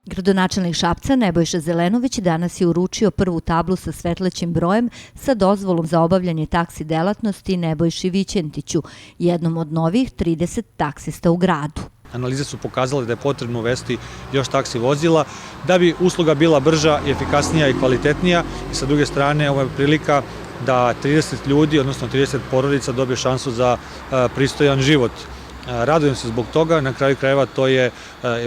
Gradonačelnik Šapca Nebojša Zelenović danas je uručio prvu tablu sa svetlećim brojem sa dozvolom za obavljanje taksi delatnosti Nebojši Vićentiću, jednom od novih 30 taksista u gradu. Analize su pokazale da je potrebno uvesti još taksi vozila da bi usluga bila brža, efikasnija i kvalitetnija. I sa druge strane, ovo je prilika da 30 ljudi, odnosno 30 porodica dobije šansu za pristojan život. Radujem se zbog toga, na kraju krajeva to je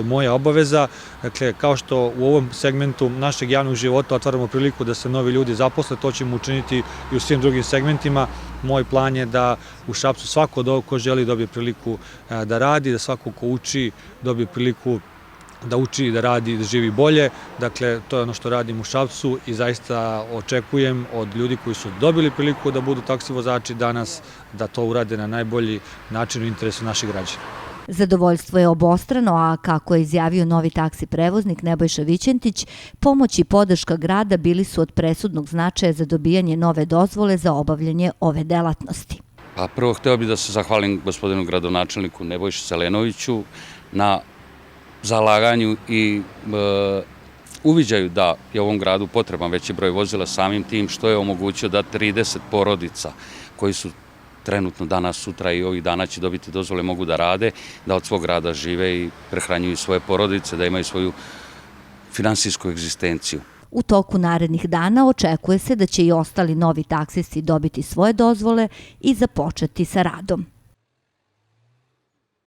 moja obaveza. Dakle, kao što u ovom segmentu našeg javnog života otvaramo priliku da se novi ljudi zaposle, to ćemo učiniti i u svim drugim segmentima. Moj plan je da u Šapcu svako ko želi dobije priliku da radi, da svako ko uči dobije priliku da uči, da radi, da živi bolje. Dakle, to je ono što radim u Šapcu i zaista očekujem od ljudi koji su dobili priliku da budu taksi vozači danas da to urade na najbolji način u interesu naših građana. Zadovoljstvo je obostrano, a kako je izjavio novi taksi prevoznik Nebojša Vićentić, pomoć i podrška grada bili su od presudnog značaja za dobijanje nove dozvole za obavljanje ove delatnosti. Prvo hteo bih da se zahvalim gospodinu gradonačelniku Nebojši Zelenoviću na zalaganju i uviđaju da je ovom gradu potreban veći broj vozila, samim tim što je omogućio da 30 porodica koji su trenutno danas, sutra i ovih dana će dobiti dozvole, mogu da rade, da od svog rada žive i prehranjuju svoje porodice, da imaju svoju finansijsku egzistenciju. U toku narednih dana očekuje se da će i ostali novi taksisti dobiti svoje dozvole i započeti sa radom.